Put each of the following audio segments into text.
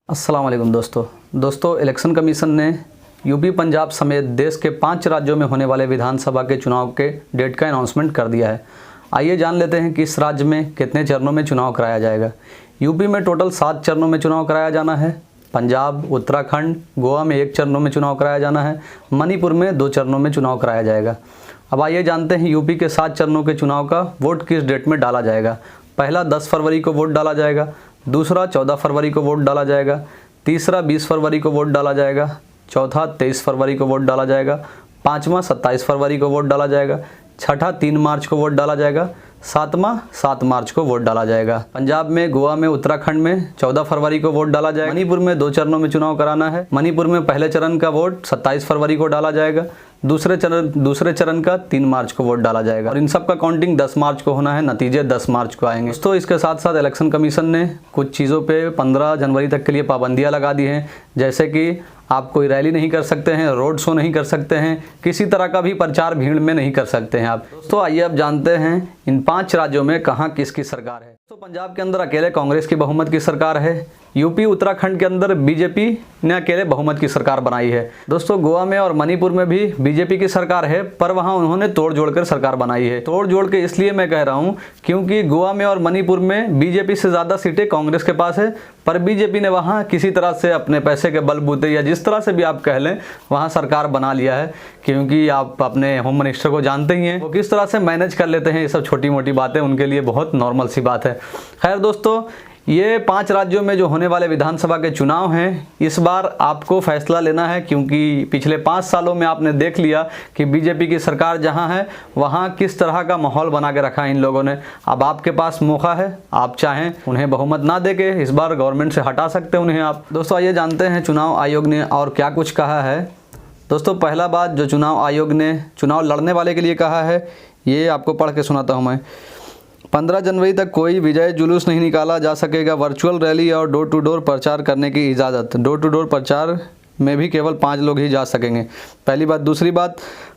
अस्सलाम वालेकुम दोस्तों इलेक्शन कमीशन ने यूपी पंजाब समेत देश के 5 राज्यों में होने वाले विधानसभा के चुनाव के डेट का अनाउंसमेंट कर दिया है। आइए जान लेते हैं कि इस राज्य में कितने चरणों में चुनाव कराया जाएगा। यूपी में टोटल 7 चरणों में चुनाव कराया जाना है। पंजाब, उत्तराखंड, गोवा में 1 चरणों में चुनाव कराया जाना है। मणिपुर में 2 चरणों में चुनाव कराया जाएगा। अब आइए जानते हैं यूपी के 7 चरणों के चुनाव का वोट किस डेट में डाला जाएगा। पहला 10 फरवरी को वोट डाला जाएगा, दूसरा 14 फरवरी को वोट डाला जाएगा, तीसरा 20 फरवरी को वोट डाला जाएगा, चौथा 23 फरवरी को वोट डाला जाएगा, पाँचवा 27 फरवरी को वोट डाला जाएगा, छठा 3 मार्च को वोट डाला जाएगा, सातवां 7 मार्च को वोट डाला जाएगा। पंजाब में, गोवा में, उत्तराखंड में 14 फरवरी को वोट डाला जाएगा। मणिपुर में 2 चरणों में चुनाव कराना है। मणिपुर में पहले चरण का वोट 27 फरवरी को डाला जाएगा, दूसरे चरण का 3 मार्च को वोट डाला जाएगा और इन सब का काउंटिंग 10 मार्च को होना है। नतीजे 10 मार्च को आएंगे। तो इसके साथ साथ इलेक्शन कमीशन ने कुछ चीज़ों पे 15 जनवरी तक के लिए पाबंदियां लगा दी हैं, जैसे कि आप कोई रैली नहीं कर सकते हैं, रोड शो नहीं कर सकते हैं, किसी तरह का भी प्रचार भीड़ में नहीं कर सकते हैं आप। तो आइए अब जानते हैं इन 5 राज्यों में कहाँ किसकी सरकार है। तो पंजाब के अंदर अकेले कांग्रेस की बहुमत की सरकार है। यूपी, उत्तराखंड के अंदर बीजेपी ने अकेले बहुमत की सरकार बनाई है। दोस्तों, गोवा में और मणिपुर में भी बीजेपी की सरकार है, पर वहां उन्होंने तोड़ जोड़ कर सरकार बनाई है। तोड़ जोड़ के इसलिए मैं कह रहा हूं क्योंकि गोवा में और मणिपुर में बीजेपी से ज़्यादा सीटें कांग्रेस के पास है, पर बीजेपी ने वहां किसी तरह से अपने पैसे के बलबूते या जिस तरह से भी आप कह लें वहां सरकार बना लिया है। क्योंकि आप अपने होम मिनिस्टर को जानते ही हैं, वो किस तरह से मैनेज कर लेते हैं। ये सब छोटी मोटी बातें उनके लिए बहुत नॉर्मल सी बात है। खैर दोस्तों, ये 5 राज्यों में जो होने वाले विधानसभा के चुनाव हैं, इस बार आपको फैसला लेना है, क्योंकि पिछले 5 सालों में आपने देख लिया कि बीजेपी की सरकार जहां है वहां किस तरह का माहौल बना के रखा है इन लोगों ने। अब आपके पास मौका है, आप चाहें उन्हें बहुमत ना देके इस बार गवर्नमेंट से हटा सकते हैं उन्हें आप। दोस्तों आइए जानते हैं चुनाव आयोग ने और क्या कुछ कहा है। दोस्तों, पहला बात जो चुनाव आयोग ने चुनाव लड़ने वाले के लिए कहा है, ये आपको पढ़ के सुनाता हूँ मैं। 15 जनवरी तक कोई विजय जुलूस नहीं निकाला जा सकेगा। वर्चुअल रैली और डोर टू डोर प्रचार करने की इजाज़त। डोर टू डोर प्रचार में भी केवल 5 लोग ही जा सकेंगे। पहली बात। दूसरी बात,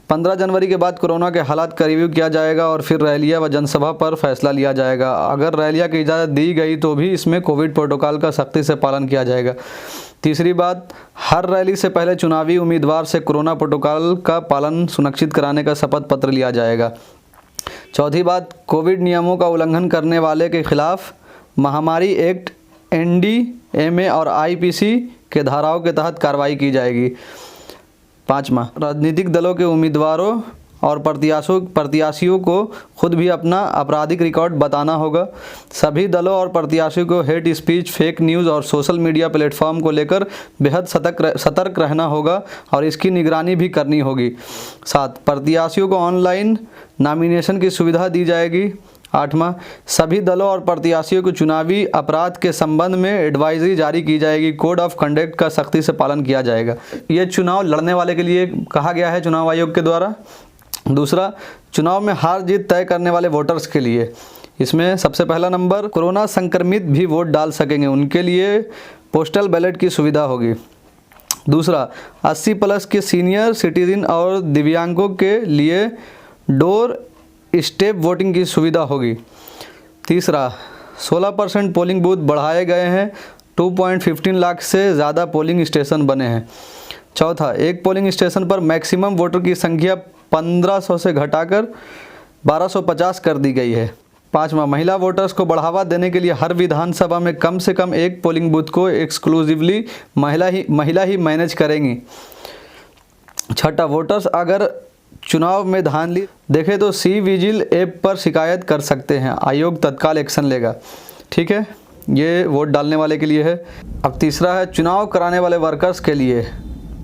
15 जनवरी के बाद कोरोना के हालात का रिव्यू किया जाएगा और फिर रैलियां व जनसभा पर फैसला लिया जाएगा। अगर रैलियां की इजाज़त दी गई तो भी इसमें कोविड प्रोटोकॉल का सख्ती से पालन किया जाएगा। तीसरी बात, हर रैली से पहले चुनावी उम्मीदवार से कोरोना प्रोटोकॉल का पालन सुनिश्चित कराने का शपथ पत्र लिया जाएगा। चौथी बात, कोविड नियमों का उल्लंघन करने वाले के खिलाफ महामारी एक्ट, NDMA और IPC के धाराओं के तहत कार्रवाई की जाएगी। 5वां, राजनीतिक दलों के उम्मीदवारों और प्रत्याशियों को खुद भी अपना आपराधिक रिकॉर्ड बताना होगा। सभी दलों और प्रत्याशियों को हेट स्पीच, फेक न्यूज़ और सोशल मीडिया प्लेटफॉर्म को लेकर बेहद सतर्क रहना होगा और इसकी निगरानी भी करनी होगी। 7, प्रत्याशियों को ऑनलाइन नॉमिनेशन की सुविधा दी जाएगी। 8वां, सभी दलों और प्रत्याशियों को चुनावी अपराध के संबंध में एडवाइजरी जारी की जाएगी। कोड ऑफ कंडक्ट का सख्ती से पालन किया जाएगा। ये चुनाव लड़ने वाले के लिए कहा गया है चुनाव आयोग के द्वारा। दूसरा, चुनाव में हार जीत तय करने वाले वोटर्स के लिए इसमें सबसे पहला नंबर, कोरोना संक्रमित भी वोट डाल सकेंगे, उनके लिए पोस्टल बैलेट की सुविधा होगी। दूसरा, 80+ के सीनियर सिटीजन और दिव्यांगों के लिए डोर स्टेप वोटिंग की सुविधा होगी। तीसरा, 16% पोलिंग बूथ बढ़ाए गए हैं। 2.15 लाख से ज़्यादा पोलिंग स्टेशन बने हैं। चौथा, एक पोलिंग स्टेशन पर मैक्सिमम वोटर की संख्या 1500 से घटाकर 1250 कर दी गई है। 5वां, महिला वोटर्स को बढ़ावा देने के लिए हर विधानसभा में कम से कम एक पोलिंग बूथ को एक्सक्लूसिवली महिला ही मैनेज करेंगी। 6, वोटर्स अगर चुनाव में धांधली देखे तो सी-विजिल ऐप पर शिकायत कर सकते हैं, आयोग तत्काल एक्शन लेगा। ठीक है, ये वोट डालने वाले के लिए है। अब तीसरा है चुनाव कराने वाले वर्कर्स के लिए।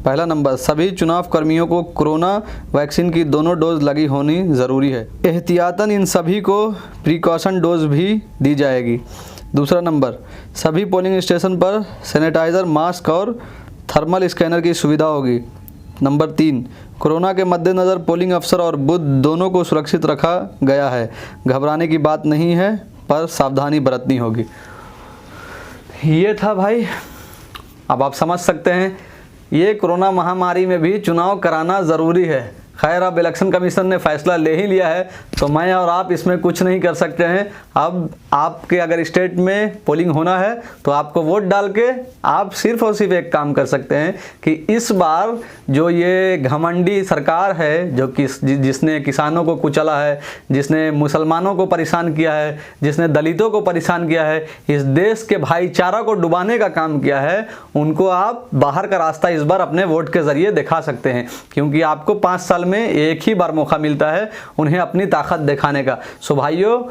पहला नंबर, सभी चुनाव कर्मियों को कोरोना वैक्सीन की दोनों डोज लगी होनी ज़रूरी है। एहतियातन इन सभी को प्रिकॉशन डोज भी दी जाएगी। दूसरा नंबर, सभी पोलिंग स्टेशन पर सैनिटाइज़र, मास्क और थर्मल स्कैनर की सुविधा होगी। नंबर 3, कोरोना के मद्देनज़र पोलिंग अफसर और बूथ दोनों को सुरक्षित रखा गया है। घबराने की बात नहीं है, पर सावधानी बरतनी होगी। ये था भाई। अब आप समझ सकते हैं, ये कोरोना महामारी में भी चुनाव कराना ज़रूरी है। खैर अब इलेक्शन कमीशन ने फैसला ले ही लिया है तो मैं और आप इसमें कुछ नहीं कर सकते हैं। अब आपके अगर स्टेट में पोलिंग होना है तो आपको वोट डाल के आप सिर्फ और सिर्फ एक काम कर सकते हैं कि इस बार जो ये घमंडी सरकार है जो कि जिसने किसानों को कुचला है, जिसने मुसलमानों को परेशान किया है, जिसने दलितों को परेशान किया है, इस देश के भाईचारा को डुबाने का काम किया है, उनको आप बाहर का रास्ता इस बार अपने वोट के ज़रिए दिखा सकते हैं। क्योंकि आपको 5 साल में एक ही बार मौका मिलता है उन्हें अपनी ताकत दिखाने का। सो भाइयों,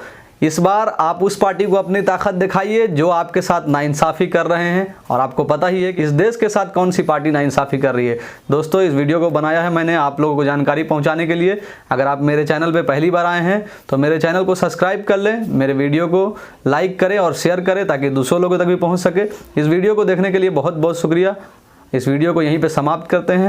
इस बार आप उस पार्टी को अपनी ताकत दिखाइए जो आपके साथ नाइंसाफ़ी कर रहे हैं, और आपको पता ही है कि इस देश के साथ कौन सी पार्टी नाइंसाफ़ी कर रही है। दोस्तों, इस वीडियो को बनाया है मैंने आप लोगों को जानकारी पहुंचाने के लिए। अगर आप मेरे चैनल पे पहली बार आए हैं तो मेरे चैनल को सब्सक्राइब कर लें, मेरे वीडियो को लाइक करें और शेयर करें ताकि दूसरों लोगों तक भी पहुँच सके। इस वीडियो को देखने के लिए बहुत बहुत शुक्रिया। इस वीडियो को यहीं पर समाप्त करते हैं।